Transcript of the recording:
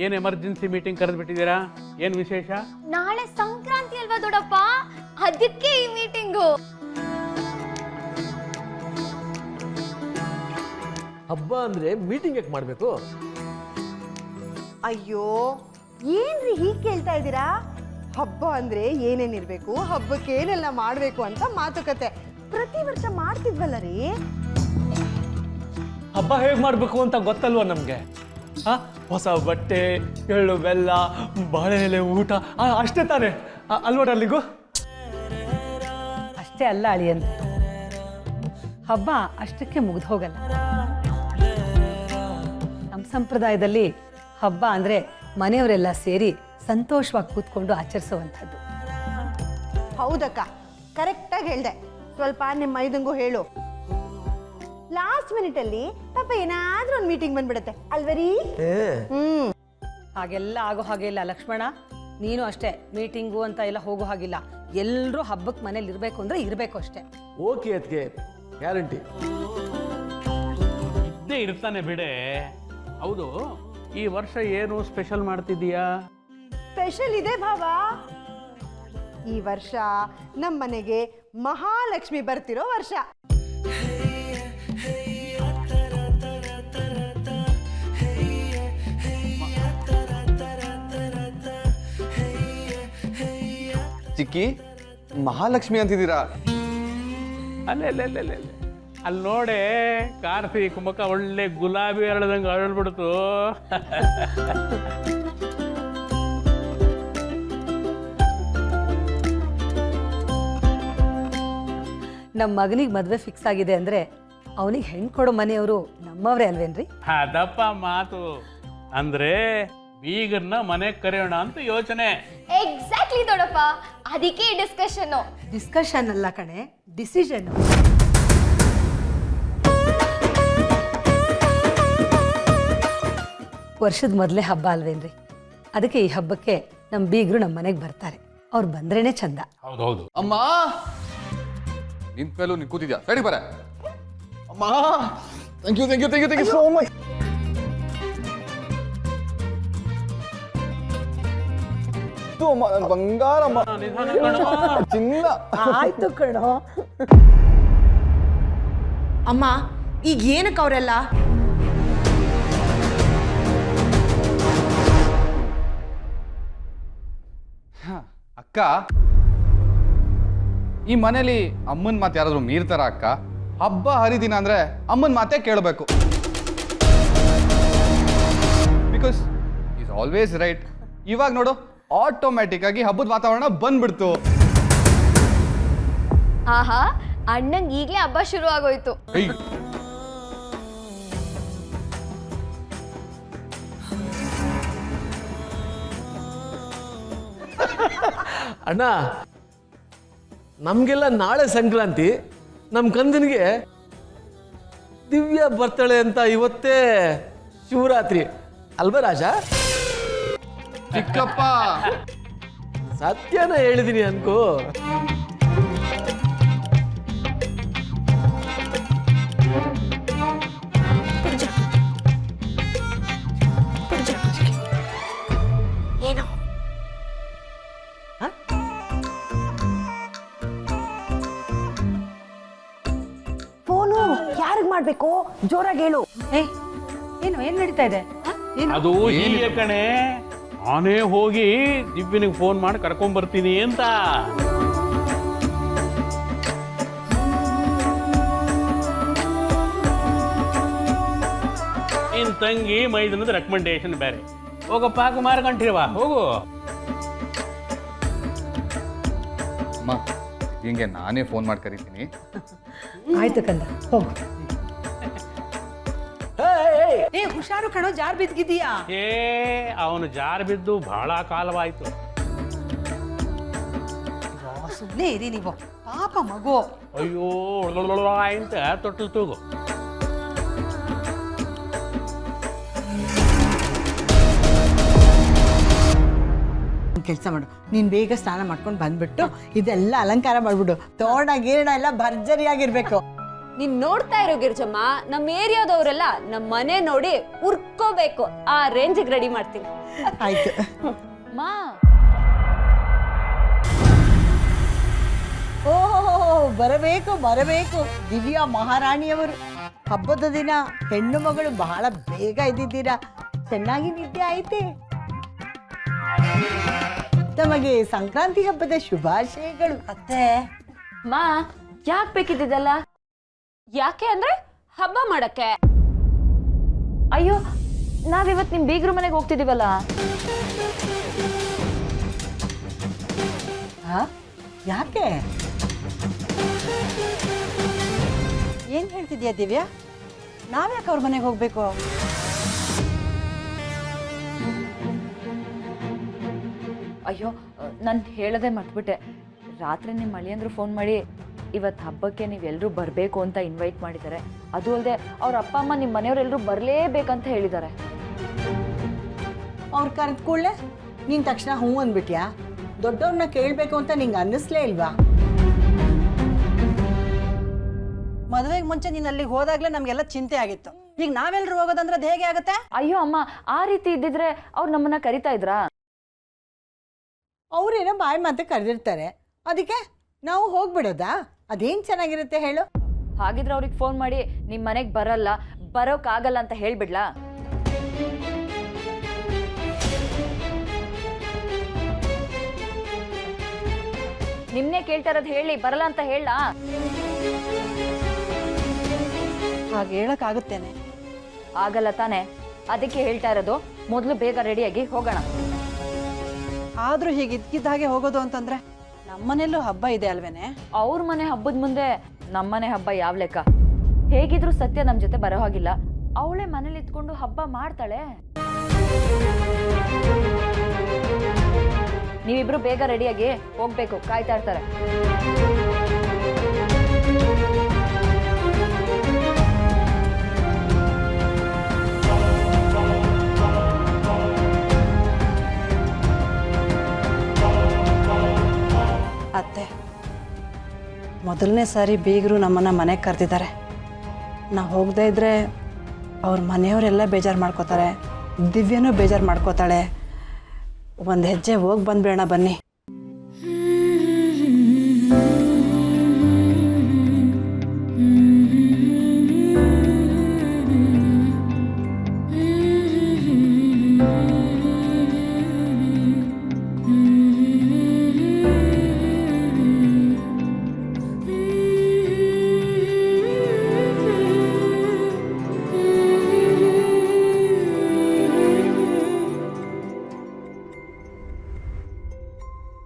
ಏನು emergency meeting ಕರೆದ್ಬಿಟ್ಟಿದ್ದೀರಾ? ಏನು ವಿಶೇಷ? ನಾಳೆ ಸಂಕ್ರಾಂತಿ ಅಲ್ವಾ ದೊಡ್ಡಪ್ಪ, ಅದಕ್ಕೆ ಈ ಮೀಟಿಂಗು. ಹಬ್ಬ ಅಂದ್ರೆ ಮೀಟಿಂಗ್ ಯಾಕೆ ಮಾಡಬೇಕು? ಅಯ್ಯೋ ಏನ್ರಿ ಹೀಗೆ ಕೇಳ್ತಾ ಇದ್ದೀರಾ? ಹಬ್ಬ ಅಂದ್ರೆ ಏನೇನಿರ್ಬೇಕು, ಹಬ್ಬಕ್ಕೆ ಏನೆಲ್ಲ ಮಾಡಬೇಕು ಅಂತ ಮಾತುಕತೆ ಪ್ರತಿ ವರ್ಷ ಮಾಡ್ತಿದ್ವಲ್ಲ ರೀ. ಹಬ್ಬ ಹೇಗೆ ಮಾಡಬೇಕು ಅಂತ ಗೊತ್ತಲ್ವ ನಮಗೆ? ಹೊಸ ಬಟ್ಟೆ, ಎಳ್ಳು ಬೆಲ್ಲ, ಬಾಳೆ ಎಲೆ ಊಟ, ಅಷ್ಟೇ ತಾನೇ ಅಲ್ವಾ ಅಲ್ಲಿಗೂ? ಅಷ್ಟೇ ಅಲ್ಲ ಅಳಿಯಂದ್ರೆ, ಹಬ್ಬ ಅಷ್ಟಕ್ಕೆ ಮುಗಿದು ಹೋಗಲ್ಲ. ನಮ್ಮ ಸಂಪ್ರದಾಯದಲ್ಲಿ ಹಬ್ಬ ಅಂದರೆ ಮನೆಯವರೆಲ್ಲ ಸೇರಿ ಸಂತೋಷವಾಗಿ ಕೂತ್ಕೊಂಡು ಆಚರಿಸುವಂಥದ್ದು. ಹೌದಕ್ಕ, ಕರೆಕ್ಟಾಗಿ ಹೇಳ್ದೆ. ಸ್ವಲ್ಪ ನಿಮ್ಮ ಮೈದಂಗೂ ಹೇಳು. ಲಾಸ್ಟ್ ಮಿನಿಟ್ ಅಲ್ಲಿ ಪಾಪ ಏನಾದ್ರೂ ಒಂದು ಮೀಟಿಂಗ್ ಬಂದ್ಬಿಡುತ್ತೆ ಅಲ್ವರಿ? ಹಾಗೆಲ್ಲ ಆಗೋ ಹಾಗೆ ಇಲ್ಲ ಲಕ್ಷ್ಮಣ, ನೀನು ಅಷ್ಟೇ ಮೀಟಿಂಗು ಅಂತ ಎಲ್ಲ ಹೋಗೋ ಹಾಗಿಲ್ಲ. ಎಲ್ಲರೂ ಹಬ್ಬಕ್ಕೆ ಮನೇಲಿ ಇರಬೇಕು ಅಂದರೆ ಇರಬೇಕು ಅಷ್ಟೇ. ಓಕೆ ಅದಕ್ಕೆ ಗ್ಯಾರಂಟಿ ಇದ್ದೇ ಇರ್ತಾನೆ ಬಿಡೆ. ಹೌದು, ಈ ವರ್ಷ ಏನು ಸ್ಪೆಷಲ್ ಮಾಡ್ತಿದ್ದೀಯಾ? ಸ್ಪೆಷಲ್ ಇದೆ ಭಾವ. ಈ ವರ್ಷ ನಮ್ಮ ಮನೆಗೆ ಮಹಾಲಕ್ಷ್ಮಿ ಬರ್ತಿರೋ ವರ್ಷ. ಚಿಕ್ಕಿ, ಮಹಾಲಕ್ಷ್ಮಿ ಅಂತಿದ್ದೀರಾ? ಅಲ್ಲೇ ಅಲ್ಲಿ ನೋಡೆ, ಕಾರ್ತಿಕ್ ಮುಖ ಒಳ್ಳೆ ಗುಲಾಬಿ ಅರಳದಂಗೆ ಅರಳ್ಬಿಡ್ತು. ನಮ್ಮ ಮಗನಿಗೆ ಮದುವೆ ಫಿಕ್ಸ್ ಆಗಿದೆ ಅಂದರೆ ಅವನಿಗೆ ಹೆಣ್ಣು ಕೊಡೋ ಮನೆಯವರು ನಮ್ಮವರೇ ಅಲ್ವೇನ್ರಿ? ಅದಪ್ಪ ಮಾತು. ಅಂದ್ರೆ ಬೀಗರ್ನ ಮನೆಗೆ ಕರೆಯೋಣ ಅಂತ ಯೋಚನೆ. ಎಕ್ಸಾಕ್ಟ್ಲಿ ದೊಡ್ಡಪ್ಪ, ಅದಕ್ಕೆ ಡಿಸ್ಕಷನ್. ಡಿಸ್ಕಷನ್ ಅಲ್ಲ ಕಣೆ, ಡಿಸಿಷನ್. ವರ್ಷದ ಮೊದಲೇ ಹಬ್ಬ ಅಲ್ವೇನ್ರಿ? ಅದಕ್ಕೆ ಈ ಹಬ್ಬಕ್ಕೆ ನಮ್ಮ ಬೀಗರು ನಮ್ಮ ಮನೆಗೆ ಬರ್ತಾರೆ. ಅವ್ರು ಬಂದ್ರೇನೆ ಚಂದ. ಹೌದೌದು. ಅಮ್ಮ, ನಿಂತ ಮೇಲೂ ನೀನು ಕೂತಿದ್ಯಾ? ಸರಿ ಬರ. ಅಮ್ಮ, ಥ್ಯಾಂಕ್ ಯು ಸೋ ಮಚ್. ಬಂಗಾರಮ್ಮ, ಚಿನ್ನ. ಆಯ್ತು ಕಣೋ. ಅಮ್ಮ, ಈಗ ಏನಕ್ಕೆ ಅವರೆಲ್ಲ? ಅಕ್ಕ, ಈ ಮನೇಲಿ ಅಮ್ಮನ ಮಾತು ಯಾರಾದ್ರೂ ಮೀರ್ತಾರ ಅಕ್ಕ? ಹಬ್ಬ ಹರಿದಿನ ಅಂದ್ರೆ ಅಮ್ಮನ ಮಾತೇ ಕೇಳಬೇಕು. Because is always right. ಇವಾಗ ನೋಡು, ಆಟೋಮ್ಯಾಟಿಕ್ ಆಗಿ ಹಬ್ಬದ ವಾತಾವರಣ ಬಂದ್ಬಿಡ್ತು. ಆಹಾ, ಅಣ್ಣಂಗ್ ಈಗ್ಲೇ ಹಬ್ಬ ಶುರು ಆಗೋಯ್ತು. ಅಣ್ಣ, ನಮಗೆಲ್ಲ ನಾಳೆ ಸಂಕ್ರಾಂತಿ, ನಮ್ಮ ಕಂದನಿಗೆ ದಿವ್ಯ ಬರ್ತಾಳೆ ಅಂತ ಇವತ್ತೇ ಶಿವರಾತ್ರಿ ಅಲ್ವಾ ರಾಜ? ಚಿಕ್ಕಪ್ಪ, ಸತ್ಯನ ಹೇಳಿದೀನಿ ಅನ್ಕೋ. ಫೋನು ಯಾರಿಗೆ ಮಾಡ್ಬೇಕು? ಜೋರಾಗಿ ಹೇಳು. ಏನ್ ನಡೀತಾ ಇದೆ? ಅದು ಹೀಗೆ ಕಣೆ, ನಾನೇ ಹೋಗಿ ದಿವ್ಯನಿಗೆ ಫೋನ್ ಮಾಡಿ ಕರ್ಕೊಂಡ್ ಬರ್ತೀನಿ ಅಂತ. ನಿನ್ ತಂಗಿ ಮೈದನದ ರೆಕಮೆಂಡೇಶನ್ ಬೇರೆ. ಹೋಗಪ್ಪ, ಕುಮಾರ ಕಂಠಿರವ, ಹೋಗು. ಅಮ್ಮ, ಹಿಂಗೆ ನಾನೇ ಫೋನ್ ಮಾಡಿ ಕರಿತೀನಿ. ಆಯ್ತು ಕಂದ, ಹೋಗು. ಹುಷಾರು ಕಣೋ, ಜಾರ್ ಬಿದ್ದಿದೀಯಾ? ಅವನು ಜಾರ್ ಬಿದ್ದು ಬಹಳ ಕಾಲವಾಯ್ತು. ಸುಮ್ಮನೆ ಇರಿ ನೀವು, ಪಾಪ ಮಗು. ಅಯ್ಯೋ ಅಂತ ತೊಟ್ಟಲು ತೂಗು. ಕೆಲಸ ಮಾಡು, ನೀನು ಬೇಗ ಸ್ನಾನ ಮಾಡ್ಕೊಂಡು ಬಂದ್ಬಿಟ್ಟು ಇದೆಲ್ಲ ಅಲಂಕಾರ ಮಾಡ್ಬಿಡು. ತೋರಣ ಗೀರಣ ಎಲ್ಲ ಭರ್ಜರಿಯಾಗಿರ್ಬೇಕು. ನೀನ್ ನೋಡ್ತಾ ಇರೋ ಗಿರ್ಜಮ್ಮ, ನಮ್ಮ ಏರಿಯಾದವರೆಲ್ಲ ನಮ್ಮ ಮನೆ ನೋಡಿ ಉರ್ಕೋಬೇಕು, ಆ ರೇಂಜಿಗೆ ರೆಡಿ ಮಾಡ್ತೀನಿ. ಆಯ್ತು. ಮಾ ಓಹೋ, ಬರಬೇಕು ಬರಬೇಕು. ದಿವ್ಯಾ ಮಹಾರಾಣಿಯವರು ಹಬ್ಬದ ದಿನ ಹೆಣ್ಣು ಮಗಳು ಬಹಳ ಬೇಗ ಇದ್ದಿದ್ದೀರಾ. ಚೆನ್ನಾಗಿ ನಿದ್ದೆ ಆಯ್ತೆ. ತಮಗೆ ಸಂಕ್ರಾಂತಿ ಹಬ್ಬದ ಶುಭಾಶಯಗಳು. ಅತ್ತೆ, ಮಾ ಯಾಕೆ ಬೇಕಿದ್ದಲ್ಲ? ಯಾಕೆ ಅಂದ್ರೆ ಹಬ್ಬ ಮಾಡಕ್ಕೆ. ಅಯ್ಯೋ, ನಾವಿವತ್ತು ನಿಮ್ ಬೀಗ್ರ ಮನೆಗೆ ಹೋಗ್ತಿದೀವಲ್ಲ. ಯಾಕೆ? ಏನು ಹೇಳ್ತಿದ್ಯಾ ದಿವ್ಯಾ? ನಾವ್ಯಾಕೆ ಅವ್ರ ಮನೆಗೆ ಹೋಗ್ಬೇಕು? ಅಯ್ಯೋ, ನಾನು ಹೇಳದೆ ಮರ್ತ್ಬಿಟ್ಟೆ. ರಾತ್ರಿ ನಿಮ್ಮ ಅಳಿಯಂದ್ರು ಫೋನ್ ಮಾಡಿ ಇವತ್ತು ಹಬ್ಬಕ್ಕೆ ನೀವೆಲ್ಲರೂ ಬರಬೇಕು ಅಂತ ಇನ್ವೈಟ್ ಮಾಡಿದ್ದಾರೆ. ಅದು ಅಲ್ಲದೆ ಅವ್ರ ಅಪ್ಪ ಅಮ್ಮ ನಿಮ್ಮ ಮನೆಯವರೆಲ್ಲರೂ ಬರಲೇಬೇಕಂತ ಹೇಳಿದ್ದಾರೆ. ಅವ್ರು ಕರೆದ ಕೂಡಲೇ ನೀನು ತಕ್ಷಣ ಹ್ಞೂ ಅಂದ್ಬಿಟ್ಯಾ? ದೊಡ್ಡವ್ರನ್ನ ಕೇಳಬೇಕು ಅಂತ ನಿಂಗೆ ಅನ್ನಿಸ್ಲೇ ಇಲ್ವಾ? ಮದುವೆಗೆ ಮುಂಚೆ ನೀನು ಅಲ್ಲಿಗೆ ಹೋದಾಗಲೇ ನಮಗೆಲ್ಲ ಚಿಂತೆ ಆಗಿತ್ತು. ಈಗ ನಾವೆಲ್ಲರೂ ಹೋಗೋದಂದ್ರೆ ಅದು ಹೇಗೆ ಆಗುತ್ತೆ? ಅಯ್ಯೋ ಅಮ್ಮ, ಆ ರೀತಿ ಇದ್ದಿದ್ರೆ ಅವ್ರು ನಮ್ಮನ್ನ ಕರಿತಾ ಇದ್ರಾ? ಅವ್ರೇನೋ ಬಾಯಿ ಮಾತೆ ಕರೆದಿರ್ತಾರೆ, ಅದಕ್ಕೆ ನಾವು ಹೋಗ್ಬಿಡೋದಾ? ಅದೇನು ಚೆನ್ನಾಗಿರುತ್ತೆ ಹೇಳು? ಹಾಗಿದ್ರೆ ಅವ್ರಿಗೆ ಫೋನ್ ಮಾಡಿ ನಿಮ್ಮ ಮನೆಗೆ ಬರೋಕ್ಕಾಗಲ್ಲ ಅಂತ ಹೇಳ್ಬಿಡ್ಲಾ? ನಿಮ್ನೆ ಕೇಳ್ತಾ ಇರೋದು, ಹೇಳಿ ಬರಲ್ಲ ಅಂತ ಹೇಳ. ಹಾಗೆ ಹೇಳಕ್ಕಾಗುತ್ತೇನೆ? ಆಗಲ್ಲ ತಾನೆ, ಅದಕ್ಕೆ ಹೇಳ್ತಾ ಇರೋದು. ಮೊದಲು ಬೇಗ ರೆಡಿಯಾಗಿ ಹೋಗೋಣ. ಆದ್ರೂ ಹೀಗೆ ಇದ್ಕಿದ್ದ ಹಾಗೆ ಹೋಗೋದು ಅಂತಂದ್ರೆ ನಮ್ಮನೆಲ್ಲೂ ಹಬ್ಬ ಇದೆ ಅಲ್ವೇನೆ? ಅವ್ರ ಮನೆ ಹಬ್ಬದ ಮುಂದೆ ನಮ್ಮನೆ ಹಬ್ಬ ಯಾವ ಲೆಕ್ಕ? ಹೇಗಿದ್ರು ಸತ್ಯ ನಮ್ ಜೊತೆ ಬರೋ ಹಾಗಿಲ್ಲ. ಅವಳೇ ಮನೇಲಿ ಇದ್ಕೊಂಡು ಹಬ್ಬ ಮಾಡ್ತಾಳೆ. ನೀವಿಬ್ರು ಬೇಗ ರೆಡಿಯಾಗಿ ಹೋಗ್ಬೇಕು, ಕಾಯ್ತಾ ಇರ್ತಾರೆ. ಅತ್ತೆ, ಮೊದಲನೇ ಸಾರಿ ಬೀಗರು ನಮ್ಮನ್ನ ಮನೆಗೆ ಕರೆದಿದ್ದಾರೆ. ನಾವು ಹೋಗದೇ ಇದ್ರೆ ಅವ್ರ ಮನೆಯವರೆಲ್ಲ ಬೇಜಾರು ಮಾಡ್ಕೋತಾರೆ, ದಿವ್ಯನೂ ಬೇಜಾರು ಮಾಡ್ಕೋತಾಳೆ. ಒಂದು ಹೆಜ್ಜೆ ಹೋಗಿ ಬಂದ್ಬಿಡೋಣ ಬನ್ನಿ.